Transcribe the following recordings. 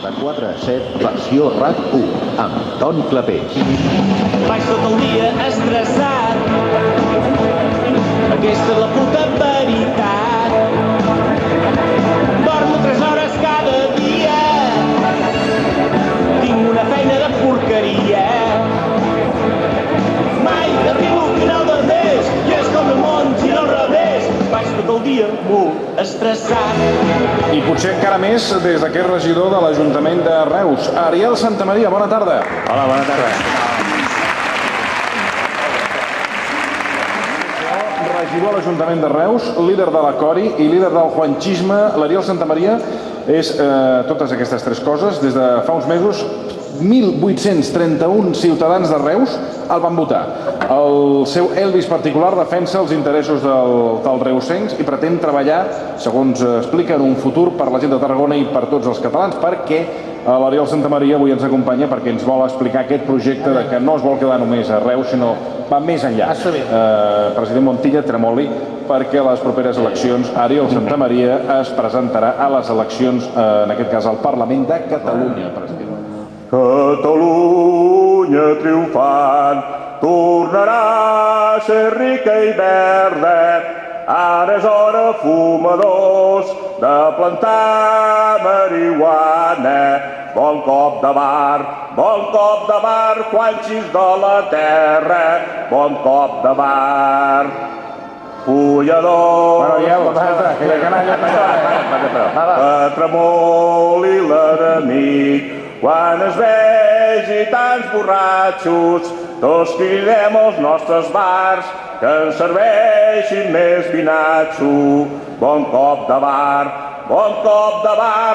94.7 versió RAC1 amb Toni Clapés. Vaig tot el dia estressat. Aquesta és la puta veritat. Dormo 3 hores cada dia. Tinc una feina de porqueria. Mai arribo al final del mes i és com el món gira al revés. Vaig tot el dia molt estressat. I potser encara més des d'aquest regidor de l'Ajuntament de Reus, Ariel Santamaria. Bona tarda. Hola, bona tarda. Regidor a l'Ajuntament de Reus, líder de la Cori i líder del juanchisme. L'Ariel Santamaria és totes aquestes tres coses. Des de fa uns mesos, 1.831 ciutadans de Reus el van votar. El seu Elvis particular defensa els interessos dels reusencs i pretén treballar, segons explica, en un futur per la gent de Tarragona i per tots els catalans, perquè l'Ariel Santamaria avui ens acompanya perquè ens vol explicar aquest projecte de que no es vol quedar només a Reus, sinó va més enllà. President Montilla, tremoli, perquè a les properes eleccions Ariel Santamaria es presentarà a les eleccions, en aquest cas al Parlament de Catalunya, president. Catalunya triomfant tornarà a ser rica i verda. Ara és hora, fumadors, de plantar marihuana. Bon cop de bar, juanxis de la terra. Bon cop de bar, folladors. Que tremoli l'enemic quan es vegi tants borratxos. Tots cridem als nostres bars que ens serveixin més vinatxo. Bon cop de bar,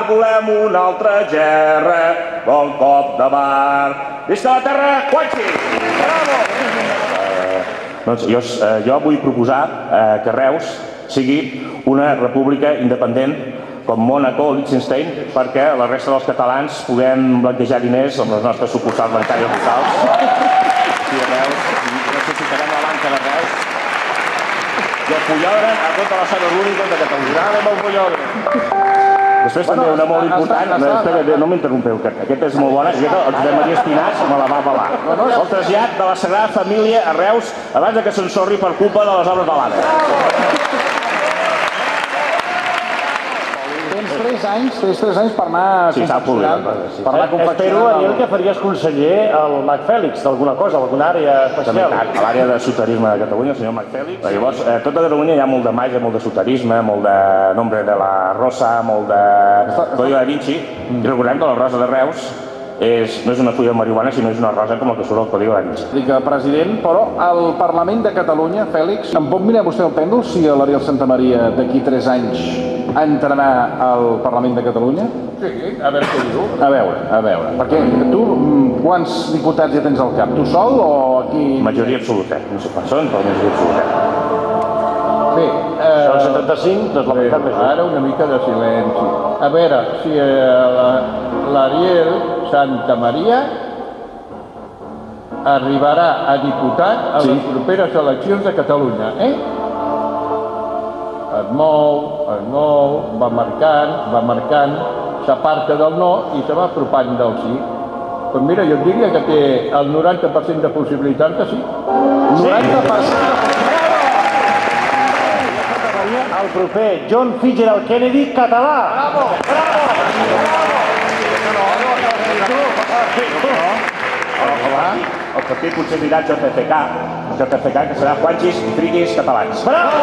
volem una altra gerra. Bon cop de bar. Visca la terra, Juanxi! Bravo! Jo vull proposar que Reus sigui una república independent com Mònaco o Liechtenstein, perquè la resta dels catalans puguem blanquejar diners amb les nostres sucursals bancàries locals. Aquí a Reus, necessitarem la banca de Reus. I el Fullodre a totes les zones úniques de Catalunya. Anem al Fullodre. Després també una molt important, espera, no m'interrompeu, que aquesta és molt bona, aquesta, el Josep Maria Espinàs me la va avalar. El trasllat de la Sagrada Família a Reus abans que s'ensorri per culpa de les obres de l'AVE. Tens 3 anys per anar confeccionant. Espero, Ariel, que faries conseller al Mac Fèlix d'alguna cosa, alguna àrea especial. A l'àrea de soterisme de Catalunya, el senyor Mac Fèlix. Llavors, a tota Catalunya hi ha molt de màgia, molt de soterisme, molt de Nombre de la Rosa, molt de Código da Vinci. I recordem que la Rosa de Reus no és una fulla de marihuana, sinó és una rosa com el que surt al Código da Vinci. Dic, president, però al Parlament de Catalunya, Fèlix, em pot mirar vostè el pèndol si l'Ariel Santamaria d'aquí 3 anys entrarà al Parlament de Catalunya? Sí, a veure què diu. A veure. Perquè tu, quants diputats ja tens al cap? Tu sol o aquí? Majoria absoluta. No sé quants són, però majoria absoluta. Bé, El 75, doncs la meitat més. ara una mica de silenci. A veure si l'Ariel Santamaria arribarà a diputat a les properes eleccions de Catalunya, Es mou, va marcant, s'aparta del no i se va apropant del sí. Doncs mira, jo et diria que té el 90% de possibilitats de sí. 90%! El proper John Fitzgerald Kennedy català. Bravo! El partit potser dirà JFK, que serà Juanxis i Friquis catalans. Bravo!